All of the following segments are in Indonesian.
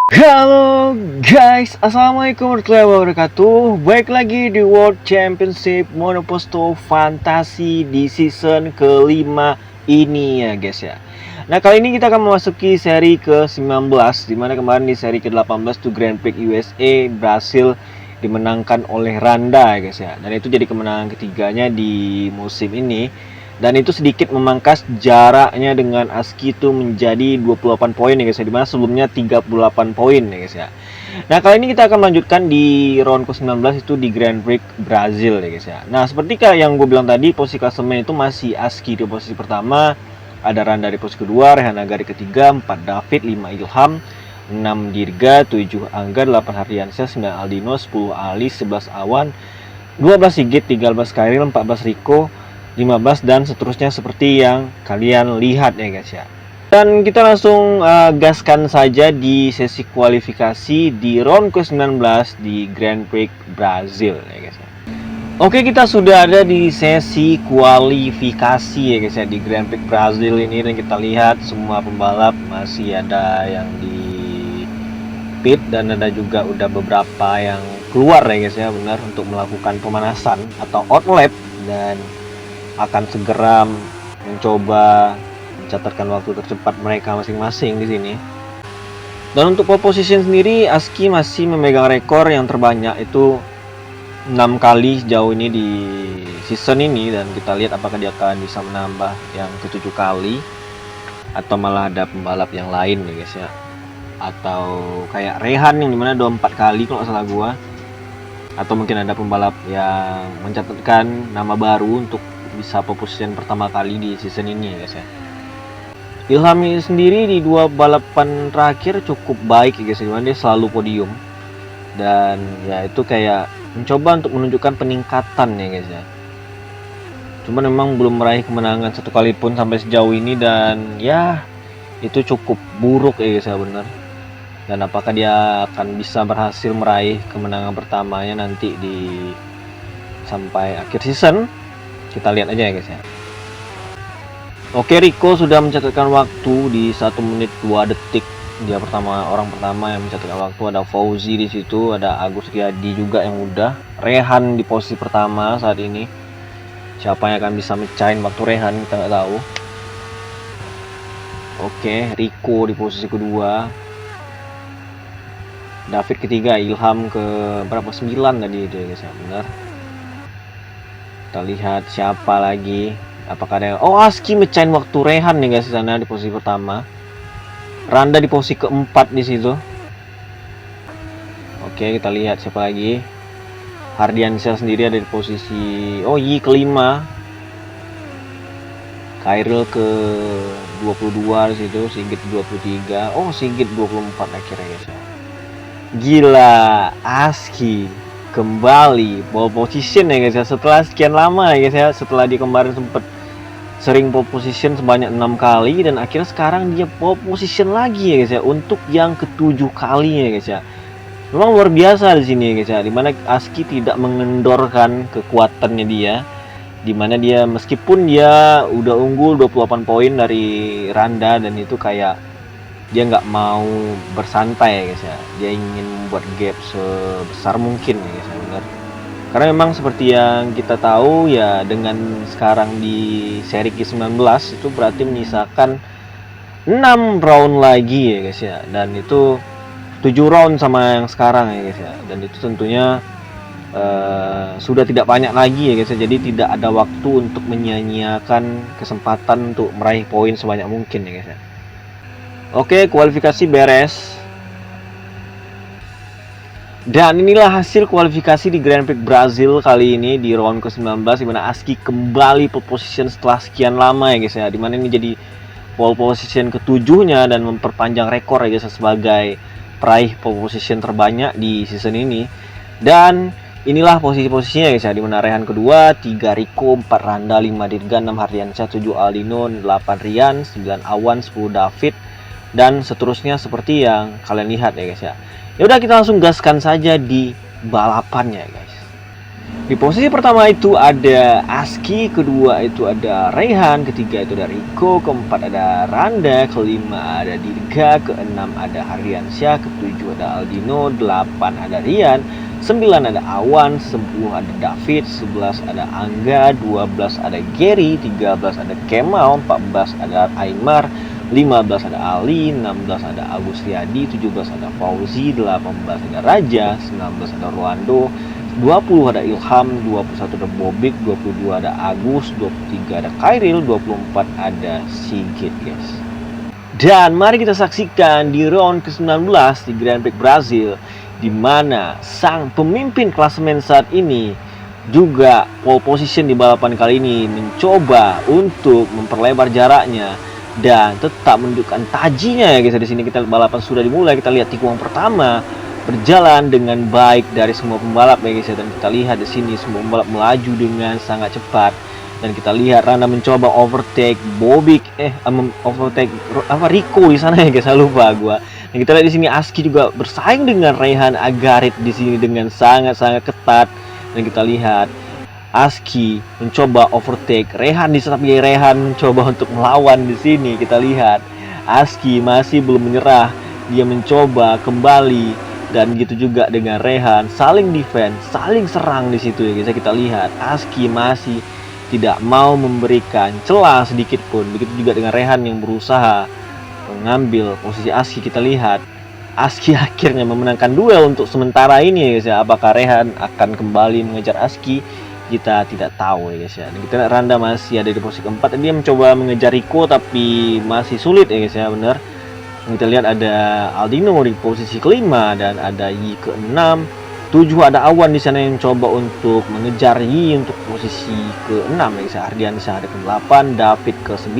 Halo guys, assalamualaikum warahmatullahi wabarakatuh. Baik lagi di World Championship Monoposto Fantasi di season kelima ini ya guys ya. Nah, kali ini kita akan memasuki seri ke-19, dimana kemarin di seri ke-18 tuh Grand Prix USA berhasil dimenangkan oleh Randa ya guys ya. Dan itu jadi kemenangan ketiganya di musim ini. Dan itu sedikit memangkas jaraknya dengan ASCII itu menjadi 28 poin ya guys ya, dimana sebelumnya 38 poin ya guys ya. Nah, kali ini kita akan melanjutkan di round ke-19 itu di Grand Prix Brazil ya guys ya. Nah, seperti kayak yang gue bilang tadi, posisi klasemen itu masih ASCII di posisi pertama, ada Randa di posisi kedua, Rehan Aga di ketiga, 4 David, 5 Ilham, 6 Dirga, 7 Angga, 8 Hardiansyah, 9 Aldino, 10 Ali, 11 Awan, 12 Sigit, 13 Kairil, 14 Riko, 15 dan seterusnya seperti yang kalian lihat ya guys ya. Dan kita langsung gaskan saja di sesi kualifikasi di round ke-19 di Grand Prix Brazil ya guys ya. Oke, kita sudah ada di sesi kualifikasi ya guys ya di Grand Prix Brazil ini, dan kita lihat semua pembalap masih ada yang di pit dan ada juga udah beberapa yang keluar ya guys ya, benar, untuk melakukan pemanasan atau outlap dan akan segera mencoba mencatatkan waktu tercepat mereka masing-masing di sini. Dan untuk pole position sendiri, ASCII masih memegang rekor yang terbanyak, itu 6 kali sejauh ini di season ini, dan kita lihat apakah dia akan bisa menambah yang ke-7 kali atau malah ada pembalap yang lain ya guys ya. Atau kayak Rehan yang dimana 24 kali kalau nggak salah gua. Atau mungkin ada pembalap yang mencatatkan nama baru untuk bisa pole position pertama kali di season ini ya guys ya. Ilham sendiri di 2 balapan terakhir cukup baik ya guys, dimana dia selalu podium, dan ya itu kayak mencoba untuk menunjukkan peningkatan ya guys ya. Cuman memang belum meraih kemenangan satu kali pun sampai sejauh ini, dan ya itu cukup buruk ya guys ya, bener. Dan apakah dia akan bisa berhasil meraih kemenangan pertamanya nanti di sampai akhir season? Kita lihat aja ya guys ya. Oke, Riko sudah mencatatkan waktu di 1 menit 2 detik. Dia orang pertama yang mencatatkan waktu. Ada Fauzi di situ, ada Agus Riyadi juga yang udah. Rehan di posisi pertama saat ini. Siapa yang akan bisa mecahin waktu Rehan kita nggak tahu. Oke, Riko di posisi kedua. David ketiga, Ilham ke berapa, 9 tadi itu ya guys ya, benar. Kita lihat siapa lagi, apakah ada yang... Oh, ASCII mecahin waktu Rehan nih guys di sana di posisi pertama. Randa di posisi keempat di situ. Oke, kita lihat siapa lagi. Hardiansyah sendiri ada di posisi Yi kelima. Kairil ke 22 di situ, Sigit 23. Oh, Sigit 24 akhirnya guys ya. Gila, ASCII kembali pole position ya guys ya, setelah sekian lama ya guys ya, setelah dia kemarin sempet sering pole position sebanyak 6 kali, dan akhirnya sekarang dia pole position lagi ya guys ya untuk yang ke-7 kali ya guys ya. Memang luar biasa di sini ya guys ya, dimana ASCII tidak mengendorkan kekuatannya dia, dimana dia meskipun dia udah unggul 28 poin dari Randa, dan itu kayak dia nggak mau bersantai ya guys ya, dia ingin membuat gap sebesar mungkin ya guys ya, benar. Karena memang seperti yang kita tahu ya, dengan sekarang di seri ke-19 itu berarti menyisakan 6 round lagi ya guys ya, dan itu 7 round sama yang sekarang ya guys ya, dan itu tentunya sudah tidak banyak lagi ya guys ya, jadi tidak ada waktu untuk menyia-nyiakan kesempatan untuk meraih poin sebanyak mungkin ya guys ya. Oke, kualifikasi beres. Dan inilah hasil kualifikasi di Grand Prix Brazil kali ini di round ke-19, dimana ASCII kembali pole position setelah sekian lama ya guys ya, dimana ini jadi pole position ke-7-nya dan memperpanjang rekor ya guys sebagai peraih pole position terbanyak di season ini. Dan inilah posisi-posisinya guys ya, dimana Rehan kedua, 3 Riko, 4 Randa, 5 Dirga, 6 Hardiansyah, 7 Aldino, 8 Rian, 9 Awan, 10 David, dan seterusnya seperti yang kalian lihat ya guys ya. Ya udah, kita langsung gaskan saja di balapannya guys. Di posisi pertama itu ada Aski, kedua itu ada Rehan, ketiga itu ada Rico, keempat ada Randa, kelima ada Dirga, keenam ada Hardiansyah, ketujuh ada Aldino, delapan ada Rian, 9 ada Awan, 10 ada David, 11 ada Angga, 12 ada Gary, 13 ada Kemal, 14 ada Aymar, 15 ada Ali, 16 ada Agus Riyadi, 17 ada Fauzi, 18 ada Raja, 19 ada Rolando, 20 ada Ilham, 21 ada Bobik, 22 ada Agus, 23 ada Khairil, 24 ada Sigit, guys. Dan mari kita saksikan di round ke-19 di Grand Prix Brazil, di mana sang pemimpin klasemen saat ini juga pole position di balapan kali ini mencoba untuk memperlebar jaraknya dan tetap menunjukkan tajinya ya guys. Di sini kita balapan sudah dimulai, kita lihat tikungan pertama berjalan dengan baik dari semua pembalap ya guys ya, dan kita lihat di sini semua pembalap melaju dengan sangat cepat, dan kita lihat Randa mencoba overtake Bobik overtake Rico di sana ya guys, saya lupa gua. Dan kita lihat di sini Aski juga bersaing dengan Rehan Agarit di sini dengan sangat ketat, dan kita lihat Aski mencoba overtake Rehan, tapi Rehan mencoba untuk melawan di sini. Kita lihat Aski masih belum menyerah, dia mencoba kembali, dan gitu juga dengan Rehan, saling defense, saling serang di situ ya guys. Kita lihat Aski masih tidak mau memberikan celah sedikit pun. Begitu juga dengan Rehan yang berusaha mengambil posisi Aski. Kita lihat Aski akhirnya memenangkan duel untuk sementara ini ya guys ya. Apakah Rehan akan kembali mengejar Aski? Kita tidak tahu ya guys ya. Dan kita lihat Randa masih ada di posisi keempat. Dia mencoba mengejar Rico tapi masih sulit ya guys ya, benar. Kita lihat ada Aldino di posisi kelima dan ada Yi ke-6. 7 ada Awan di sana yang coba untuk mengejar Yi untuk posisi ke-6 ya guys. Hardiansyah ada ke-8, David ke-9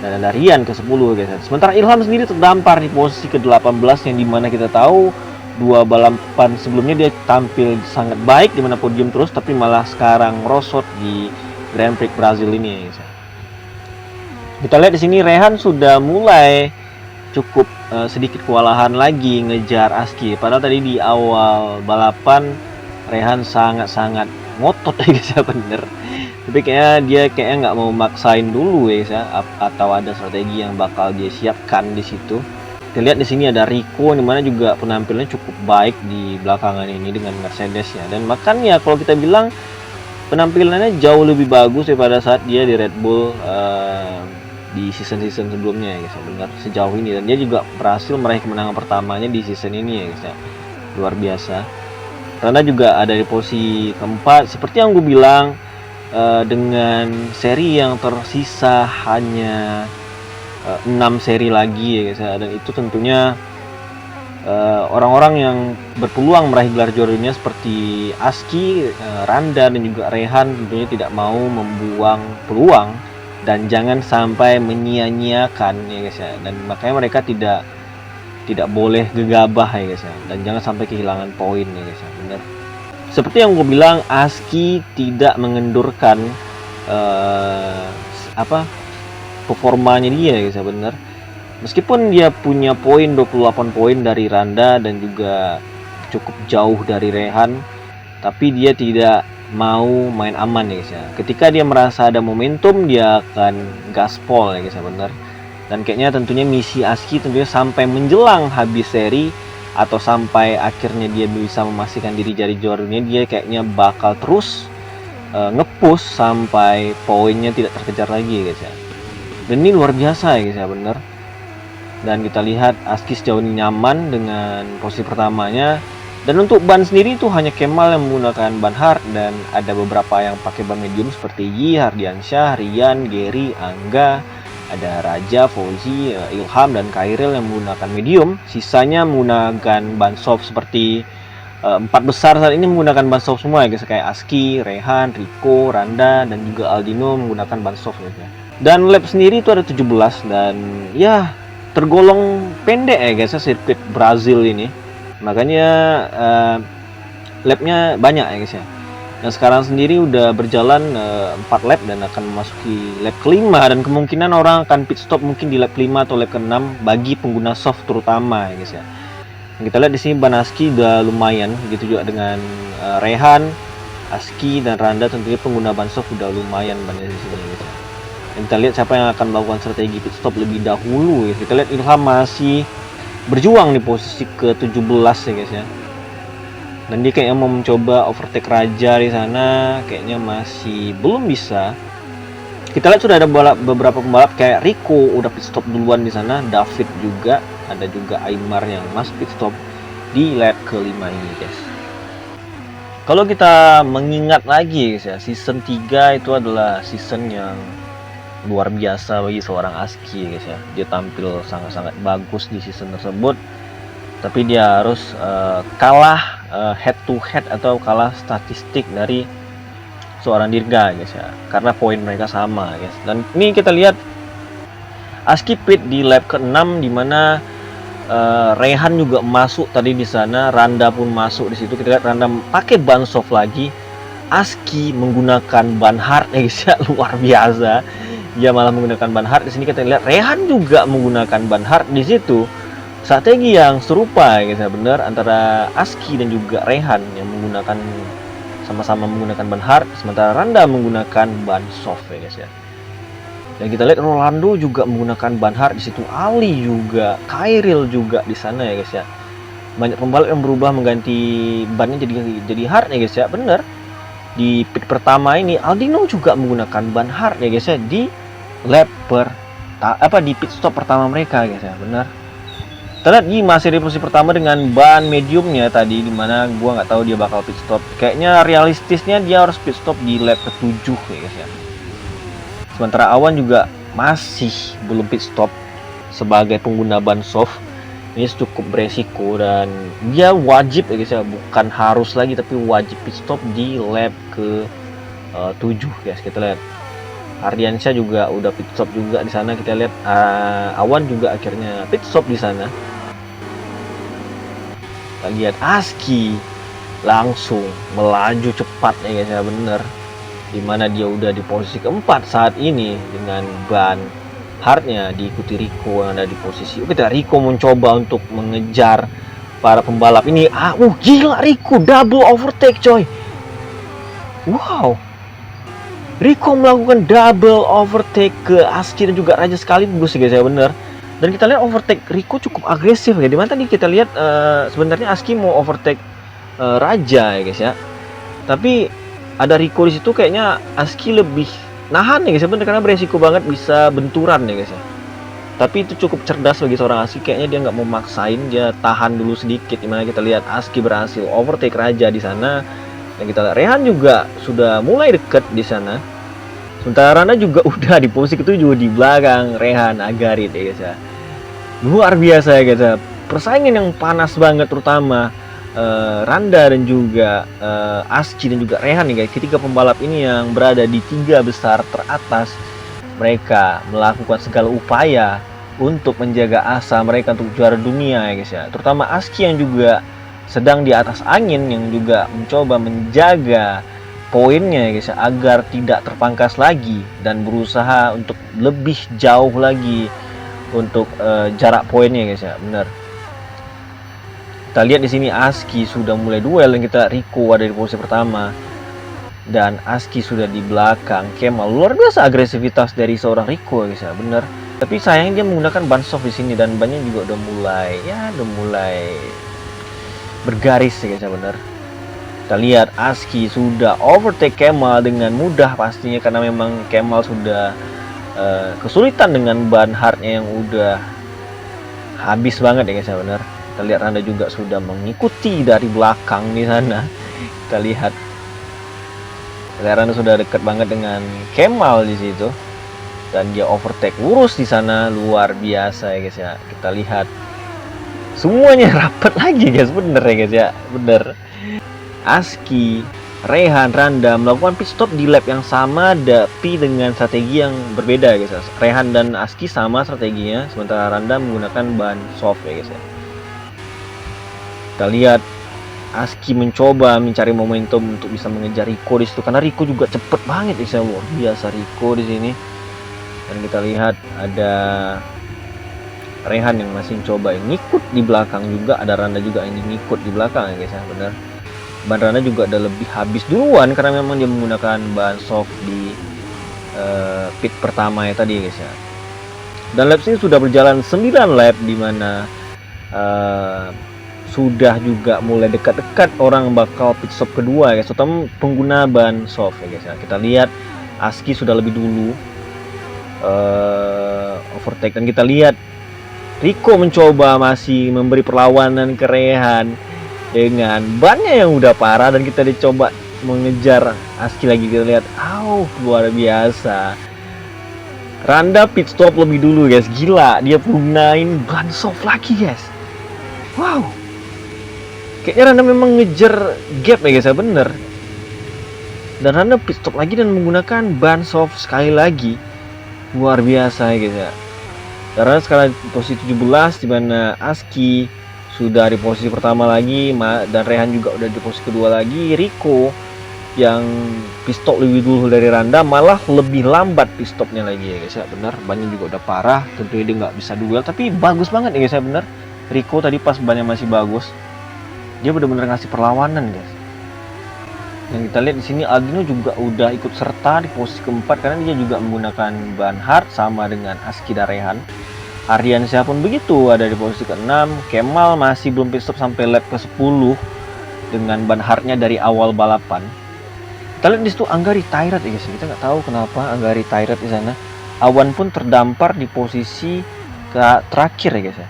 dan ada Rian ke-10 guys. Sementara Ilham sendiri terdampar di posisi ke-18 yang dimana kita tahu dua balapan sebelumnya dia tampil sangat baik di mana podium terus, tapi malah sekarang merosot di Grand Prix Brazil ini ya guys. Kita lihat di sini Rehan sudah mulai cukup sedikit kewalahan lagi ngejar Aski. Padahal tadi di awal balapan Rehan sangat ngotot ya guys ya, bener. Tapi kayaknya dia nggak mau maksain dulu ya guys ya, atau ada strategi yang bakal dia siapkan di situ. Kita lihat di sini ada Rico, dimana juga penampilannya cukup baik di belakangan ini dengan Mercedes ya. Dan makanya kalau kita bilang penampilannya jauh lebih bagus daripada saat dia di Red Bull di season sebelumnya ya guys, benar sejauh ini. Dan dia juga berhasil meraih kemenangan pertamanya di season ini ya guys ya, luar biasa. Karena juga ada di posisi keempat, seperti yang gue bilang, dengan seri yang tersisa hanya 6 seri lagi ya guys ya. Dan itu tentunya orang-orang yang berpeluang meraih gelar juara dunia seperti Aski, Randa dan juga Rehan tentunya tidak mau membuang peluang dan jangan sampai menyia-nyiakan ya guys ya. Dan makanya mereka tidak boleh gegabah ya guys ya, dan jangan sampai kehilangan poin ya guys ya, benar. Seperti yang gue bilang, Aski tidak mengendurkan performanya dia ya guys ya, benar. Meskipun dia punya poin 28 poin dari Randa dan juga cukup jauh dari Rehan, tapi dia tidak mau main aman ya guys ya. Ketika dia merasa ada momentum, dia akan gaspol ya guys ya, benar. Dan kayaknya tentunya misi Aski tentunya sampai menjelang habis seri atau sampai akhirnya dia bisa memastikan diri jadi juara dunia, dia kayaknya bakal terus nge-push sampai poinnya tidak terkejar lagi ya guys ya. Dan ini luar biasa ya guys ya, benar. Dan kita lihat Aski sejauh ini nyaman dengan posisi pertamanya. Dan untuk ban sendiri itu hanya Kemal yang menggunakan ban hard, dan ada beberapa yang pakai ban medium seperti Yi, Hardiansyah, Rian, Gary, Angga, ada Raja, Fauzi, Ilham dan Khairil yang menggunakan medium. Sisanya menggunakan ban soft seperti 4 besar saat ini menggunakan ban soft semua ya guys, kayak Aski, Rehan, Rico, Randa dan juga Aldino menggunakan ban soft ya. Dan lap sendiri itu ada 17 dan ya tergolong pendek ya guys ya sirkuit Brazil ini. Makanya lapnya banyak ya guys ya. Dan sekarang sendiri udah berjalan 4 lap dan akan memasuki lap kelima, dan kemungkinan orang akan pit stop mungkin di lap 5 atau lap ke-6 bagi pengguna soft terutama ya guys ya. Dan kita lihat di sini ban Aski udah lumayan, begitu juga dengan Rehan, Aski dan Randa tentunya pengguna ban soft udah lumayan banyak di sini guys ya. Dan kita lihat siapa yang akan melakukan strategi pit stop lebih dahulu ya. Kita lihat Ilham masih berjuang di posisi ke-17 ya guys ya. Dan dia kayaknya mau mencoba overtake Raja di sana, kayaknya masih belum bisa. Kita lihat sudah ada beberapa pembalap kayak Rico udah pit stop duluan di sana, David juga, ada juga Aymar yang masuk pit stop di lap ke-5 ini guys. Kalau kita mengingat lagi guys ya, season 3 itu adalah season yang luar biasa bagi seorang Aski guys ya. Dia tampil sangat-sangat bagus di season tersebut. Tapi dia harus kalah head to head atau kalah statistik dari seorang Dirga guys ya. Karena poin mereka sama guys. Dan ini kita lihat Aski pit di lap ke-6 di mana Rehan juga masuk tadi di sana, Randa pun masuk di situ. Kita lihat Randa pakai ban soft lagi, Aski menggunakan ban hard ya guys ya, luar biasa. Dia malah menggunakan ban hard. Di sini kita lihat Rehan juga menggunakan ban hard di situ. Strategi yang serupa ya guys ya, benar antara Aski dan juga Rehan yang menggunakan sama-sama menggunakan ban hard, sementara Randa menggunakan ban soft ya guys ya. Dan kita lihat Rolando juga menggunakan ban hard di situ, Ali juga, Khairil juga di sana ya guys ya. Banyak pembalap yang berubah mengganti bannya jadi hard ya guys ya, bener. Di pit pertama ini Aldino juga menggunakan ban hard ya guys ya di lap di pit stop pertama mereka guys ya, bener. Kita lihat masih di posisi pertama dengan ban mediumnya tadi, dimana gua nggak tahu dia bakal pit stop. Kayaknya realistisnya dia harus pit stop di lap ke-7 ya guys ya. Sementara Awan juga masih belum pit stop sebagai pengguna ban soft. Ini cukup beresiko dan dia wajib ya guys ya, bukan harus lagi tapi wajib pit stop di lap ke-7 guys. Kita lihat Ardiansyah juga udah pit stop juga di sana. Kita lihat Awan juga akhirnya pit stop di sana. Kita lihat Aski langsung melaju cepat ya guys ya, bener. Dimana dia udah di posisi keempat saat ini dengan ban hardnya, diikuti Rico yang ada di posisi. Kita Rico mencoba untuk mengejar para pembalap ini. Gila, Rico double overtake coy. Wow, Rico melakukan double overtake ke Aski dan juga Raja sekaligus guys ya, bener. Dan kita lihat overtake Rico cukup agresif ya. Dimana tadi kita lihat sebenarnya Aski mau overtake Raja ya guys ya, tapi ada Rico di situ, kayaknya Aski lebih nahan ya guys, sebenarnya karena beresiko banget bisa benturan ya guys ya. Tapi itu cukup cerdas bagi seorang Aski, kayaknya dia nggak mau maksain, dia tahan dulu sedikit. Dimana kita lihat Aski berhasil overtake Raja di sana, dan kita lihat Rehan juga sudah mulai deket di sana. Sementara Randa juga udah di posisi ke-7 di belakang Rehan Agarit ya guys ya. Luar biasa ya guys ya, persaingan yang panas banget, terutama Randa dan juga Aski dan juga Rehan nih guys. Ketiga pembalap ini yang berada di 3 besar teratas, mereka melakukan segala upaya untuk menjaga asa mereka untuk juara dunia ya guys ya. Terutama Aski yang juga sedang di atas angin, yang juga mencoba menjaga poinnya ya guys ya, agar tidak terpangkas lagi dan berusaha untuk lebih jauh lagi untuk jarak poinnya guys ya, benar. Kita lihat di sini Aski sudah mulai duel dan kita Rico ada di posisi pertama dan Aski sudah di belakang Kemal. Luar biasa agresivitas dari seorang Rico guys ya, bener. Tapi sayang dia menggunakan ban soft di sini dan bannya juga udah mulai bergaris ya guys ya, bener. Kita lihat Aski sudah overtake Kemal dengan mudah pastinya, karena memang Kemal sudah kesulitan dengan ban hardnya yang udah habis banget ya guys ya, bener. Kita lihat Randa juga sudah mengikuti dari belakang di sana. Kita lihat Randa sudah dekat banget dengan Kemal di situ dan dia overtake lurus di sana, luar biasa ya guys ya. Kita lihat semuanya rapat lagi guys, bener ya guys ya, bener. Aski, Rehan, Randa melakukan pit stop di lap yang sama tapi dengan strategi yang berbeda guys ya. Rehan dan Aski sama strateginya, sementara Randa menggunakan ban soft ya guys ya. Kita lihat Aski mencoba mencari momentum untuk bisa mengejar Rico di situ, karena Rico juga cepet banget ya, luar biasa Rico di sini. Dan kita lihat ada Rehan yang masih coba ngikut di belakang juga, ada Randa juga yang ngikut di belakang ya guys ya, benar. ban Randa juga udah lebih habis duluan karena memang dia menggunakan ban soft di pit pertama ya tadi guys ya. Dan lap ini sudah berjalan 9 lap, di mana sudah juga mulai dekat-dekat orang bakal pit stop kedua guys, terutama pengguna ban soft ya guys ya. Kita lihat Aski sudah lebih dulu overtake, dan kita lihat Rico mencoba masih memberi perlawanan ke Rehan dengan bannya yang udah parah, dan kita dicoba mengejar Aski lagi. Kita lihat, luar biasa. Randa pit stop lebih dulu guys, gila, dia gunain ban soft lagi guys. Wow, kayaknya Randa memang ngejar gap ya guys ya, bener. Dan Randa pit stop lagi dan menggunakan ban soft sekali lagi, luar biasa ya guys ya. Karena sekarang posisi 17, di mana Aski sudah di posisi pertama lagi, dan Rehan juga udah di posisi kedua lagi. Rico yang pit stop lebih dulu dari Randa, malah lebih lambat pit stopnya lagi ya guys ya, bener. Bannya juga udah parah, tentunya dia nggak bisa duel, tapi bagus banget ya guys ya, bener. Rico tadi pas bannya masih bagus, dia bener-bener ngasih perlawanan guys. Yang kita lihat di sini Aldino juga udah ikut serta di posisi keempat karena dia juga menggunakan ban hard sama dengan Aski dan Rehan. Ardiansyah pun begitu, ada di posisi ke-6. Kemal masih belum pit stop sampai lap ke-10 dengan ban hardnya dari awal balapan. Kita lihat di situ Angga retired ya guys. Kita nggak tahu kenapa Angga retired di sana. Awan pun terdampar di posisi terakhir ya guys ya.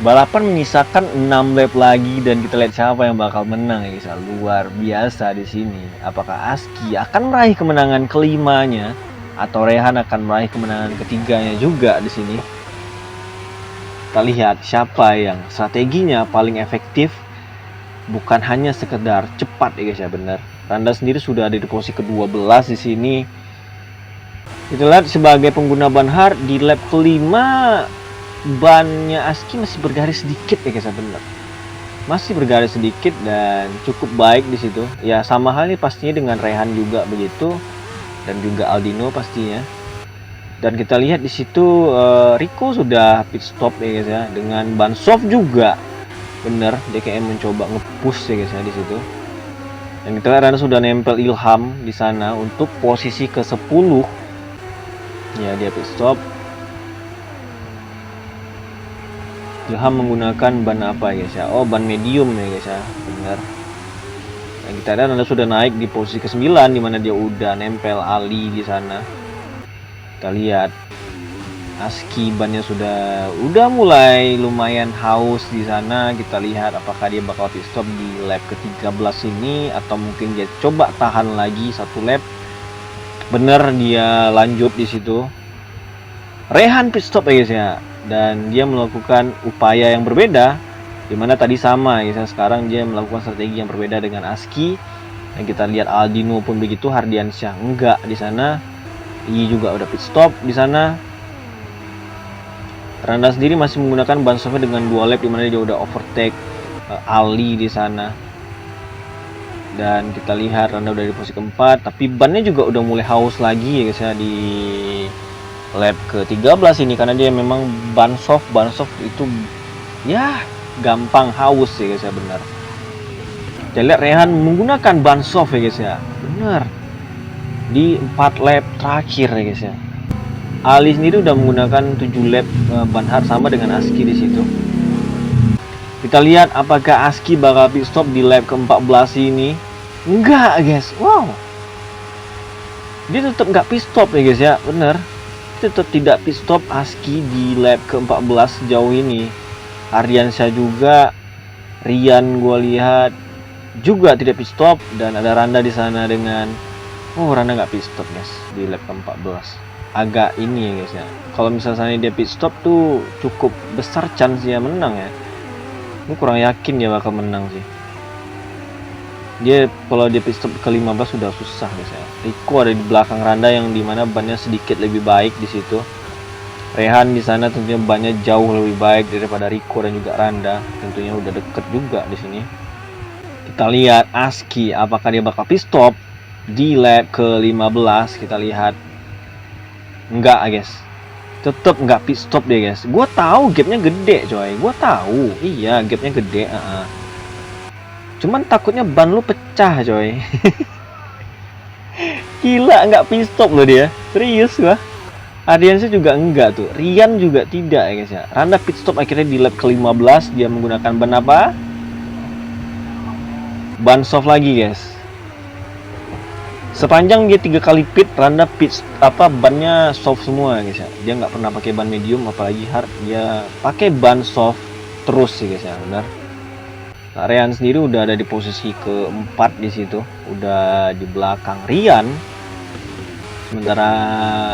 Balapan menyisakan 6 lap lagi, dan kita lihat siapa yang bakal menang ya guys. Luar biasa di sini. Apakah Aski akan meraih kemenangan kelimanya atau Rehan akan meraih kemenangan ketiganya juga di sini? Kita lihat siapa yang strateginya paling efektif, bukan hanya sekedar cepat ya guys ya, bener. Randa sendiri sudah ada di posisi ke-12 di sini. Kita lihat sebagai pengguna ban hard di lap kelima, bannya Aski masih bergaris sedikit ya guys ya, bener. Masih bergaris sedikit dan cukup baik di situ. Ya sama halnya pastinya dengan Rehan juga begitu, dan juga Aldino pastinya. Dan kita lihat di situ Rico sudah pit stop ya guys ya, dengan ban soft juga. Bener, dia kayak mencoba nge-push ya guys ya di situ. Dan kita lihat Randa sudah nempel Ilham di sana untuk posisi ke-10. Ya, dia pit stop. Ilham menggunakan ban apa ya guys ya? Oh, ban medium ya guys ya, bener. Dan kita lihat Randa sudah naik di posisi ke-9, di mana dia udah nempel Ali di sana. Kita lihat Aski bannya udah mulai lumayan haus di sana. Kita lihat apakah dia bakal pit stop di lap ke-13 ini, atau mungkin dia coba tahan lagi satu lap. Bener, dia lanjut di situ. Rehan pit stop ya guys ya, dan dia melakukan upaya yang berbeda, dimana tadi sama ya, sekarang dia melakukan strategi yang berbeda dengan Aski. Dan kita lihat Aldino pun begitu, Hardiansyah enggak di sana. Iyi juga udah pit stop di sana. Randa sendiri masih menggunakan ban softnya dengan 2 lap, dimana dia udah overtake Ali di sana. Dan kita lihat Randa udah di posisi keempat, tapi bannya juga udah mulai haus lagi ya guys ya di lap ke-13 ini, karena dia memang ban soft itu ya gampang haus ya guys ya, benar. Kita lihat Rehan menggunakan ban soft ya guys ya, benar, di 4 lap terakhir ya guys ya. Ali sendiri udah menggunakan 7 lap ban hard sama dengan Aski di situ. Kita lihat apakah Aski bakal pit stop di lap ke-14 ini. Enggak guys, wow, dia tetap nggak pit stop ya guys ya, bener. Tetap tidak pit stop Aski di lap ke-14 sejauh ini. Ardiansyah juga, Rian gua lihat juga tidak pit stop, dan ada Randa di sana dengan Randa nggak pit stop guys di lap ke-14. Agak ini ya guys ya, kalau misalnya dia pit stop tuh cukup besar chance dia menang ya. Ini kurang yakin dia bakal menang sih. Dia kalau dia pit stop ke-15 sudah susah guys ya. Rico ada di belakang Randa yang dimana bannya sedikit lebih baik di situ. Rehan di sana tentunya bannya jauh lebih baik daripada Rico dan juga Randa. Tentunya udah deket juga di sini. Kita lihat Aski apakah dia bakal pit stop di lap ke-15. Kita lihat. Enggak guys. Tetap enggak pit stop deh guys. Gua tahu gapnya gede coy. Gua tahu. Iya, gapnya gede. Cuman takutnya ban lu pecah coy. Gila, nggak pit stop loh dia. Serius gua. Ardiansyah juga enggak tuh. Rian juga tidak ya guys ya. Randa pit stop akhirnya di lap ke-15. Dia menggunakan ban apa? Ban soft lagi guys. Sepanjang dia 3 kali pit, Randa pit bannya soft semua guys ya. Dia nggak pernah pakai ban medium apalagi hard. Dia pakai ban soft terus sih guys ya, benar. Nah, Rehan sendiri udah ada di posisi keempat di situ, udah di belakang Rian. Sementara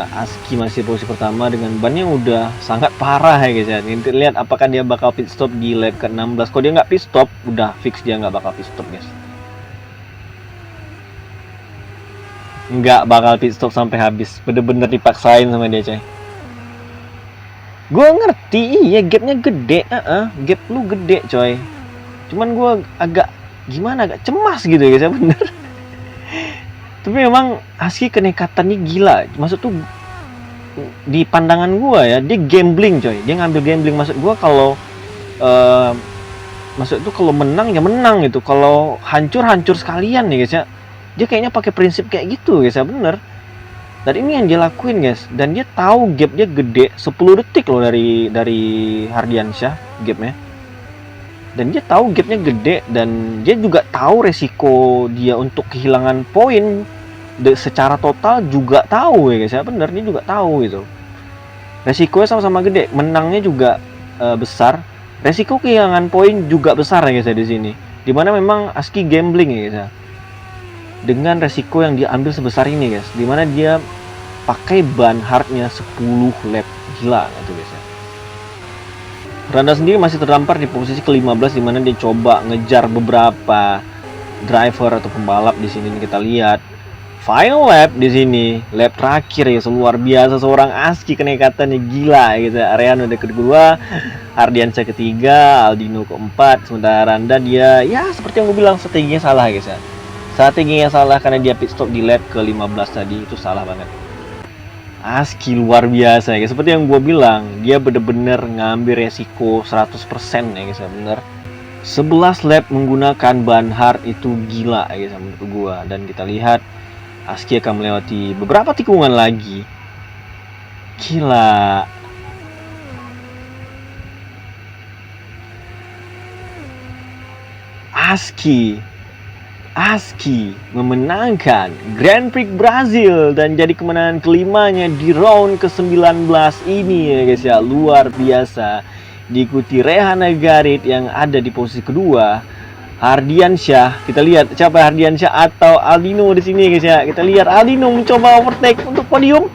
Aski masih posisi pertama dengan ban yang udah sangat parah ya guys ya. Nanti lihat apakah dia bakal pit stop di lap ke-16. Kalau dia nggak pit stop, udah fix dia nggak bakal pit stop guys. Nggak bakal pit stop sampai habis, bener-bener dipaksain sama dia coy. Gue ngerti, iya gapnya gede, gap lu gede coy. Cuman gue agak cemas gitu ya guys ya, bener. Tapi memang Aski kenekatannya gila. Maksud tuh di pandangan gue ya, dia gambling coy. Dia ngambil gambling. Maksud gue kalau maksud tuh kalau menang ya menang gitu. Kalau hancur sekalian nih guys ya. Dia kayaknya pakai prinsip kayak gitu guys ya, bener. Dan ini yang dia lakuin guys. Dan dia tahu gap dia gede, 10 detik loh dari Hardiansyah gapnya. Dan dia tahu gapnya gede, dan dia juga tahu resiko dia untuk kehilangan poin secara total juga tahu ya guys ya, bener, dia juga tahu gitu. Resikonya sama-sama gede, menangnya juga besar, resiko kehilangan poin juga besar ya guys ya di sini. Dimana memang Aski gambling ya guys ya, dengan resiko yang dia ambil sebesar ini guys, dimana dia pakai ban hardnya 10 lap, gila gitu guys ya. Randa sendiri masih terdampar di posisi ke-15, di mana dia coba ngejar beberapa driver atau pembalap di sini. Kita lihat final lap di sini, lap terakhir ya, luar biasa seorang Aski kenekatannya gila gitu. Rehan udah kedua, Ardiansyah ketiga, Aldino keempat. Sementara Randa dia ya seperti yang gue bilang, strateginya salah guys ya. Strateginya salah karena dia pit stop di lap ke-15 tadi, itu salah banget. Aski luar biasa ya guys. Seperti yang gue bilang, dia bener-bener ngambil resiko 100% ya guys ya, bener. 11 lap menggunakan ban hard itu gila ya guys menurut gue. Dan kita lihat Aski akan melewati beberapa tikungan lagi. Gila. Aski memenangkan Grand Prix Brazil dan jadi kemenangan kelimanya di round ke-19 ini ya guys ya, luar biasa. Diikuti Rehan Nagarit yang ada di posisi kedua, Ardiansyah. Kita lihat siapa Ardiansyah atau Aldino di sini guys ya. Kita lihat Aldino mencoba overtake untuk podium.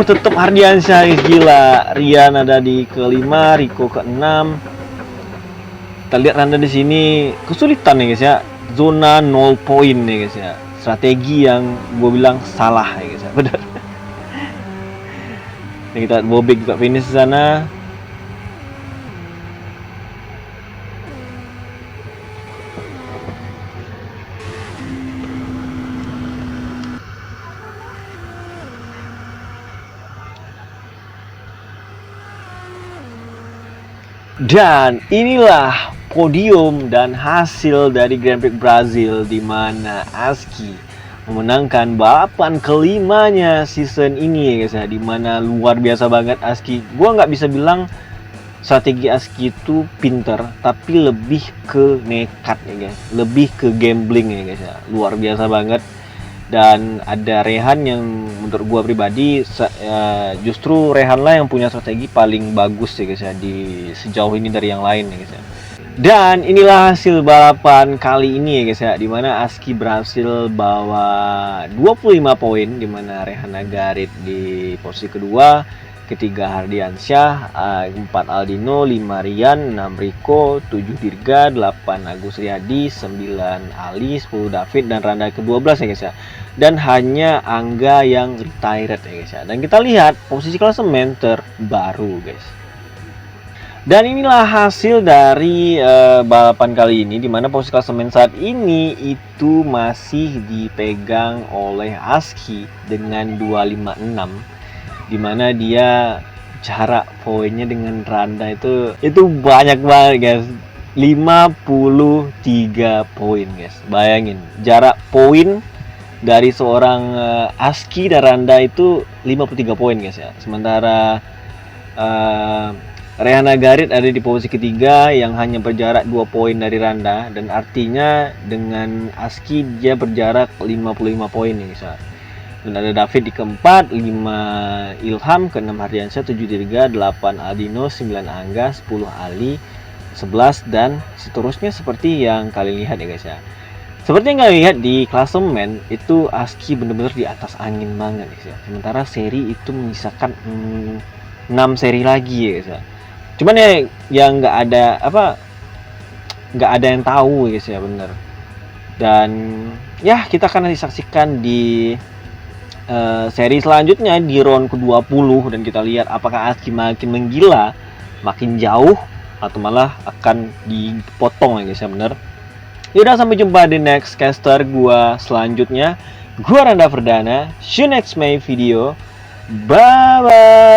Tetap Ardiansyah guys, gila. Rian ada di kelima, Rico ke-6. Kita lihat Randa di sini kesulitan ya guys ya. Zona 0 poin nih guys ya. Strategi yang gue bilang salah ya guys ya. Benar. Dan kita lihat Bobek juga finish di sana. Dan inilah podium dan hasil dari Grand Prix Brazil, di mana Aski memenangkan balapan kelimanya season ini ya guys ya, di mana luar biasa banget Aski. Gua nggak bisa bilang strategi Aski itu pinter, tapi lebih ke nekat ya guys, lebih ke gambling ya guys ya, luar biasa banget. Dan ada Rehan yang menurut gua pribadi justru Rehan lah yang punya strategi paling bagus ya guys ya di sejauh ini dari yang lain ya guys ya. Dan inilah hasil balapan kali ini ya guys ya, dimana Aski berhasil bawa 25 poin, dimana Rehan Nagarit di posisi kedua, ketiga Hardiansyah, 4 Aldino, 5 Rian, 6 Rico, 7 Dirga, 8 Agus Riyadi, 9 Ali, 10 David, dan Randa ke-12 ya guys ya. Dan hanya Angga yang retired ya guys ya. Dan kita lihat posisi klasemen terbaru guys. Dan inilah hasil dari balapan kali ini, dimana posisi klasemen saat ini itu masih dipegang oleh Aski dengan 256, dimana dia jarak poinnya dengan Randa itu banyak banget guys. 53 poin guys. Bayangin, jarak poin dari seorang Aski dan Randa itu 53 poin guys ya. Sementara Rehana Garit ada di posisi ketiga yang hanya berjarak 2 poin dari Randa, dan artinya dengan Aski dia berjarak 55 poin nih guys ya. Dan ada David di keempat, 5 Ilham, ke-6 Hardiansyah, 7 Dirga, 8 Aldino, 9 Angga, 10 Ali, 11 dan seterusnya seperti yang kalian lihat ya guys ya. Seperti yang kalian lihat di klasemen itu Aski bener-bener di atas angin banget guys ya. Sementara seri itu menyisakan 6 seri lagi ya guys ya. Cuman ya yang nggak ada yang tahu guys ya, bener. Dan ya kita akan nanti saksikan di seri selanjutnya di round ke-20, dan kita lihat apakah Aski makin menggila, makin jauh, atau malah akan dipotong ya guys ya, bener. Yaudah, sampai jumpa di next caster gua selanjutnya. Gua Randa Verdana. See you next my video. Bye bye.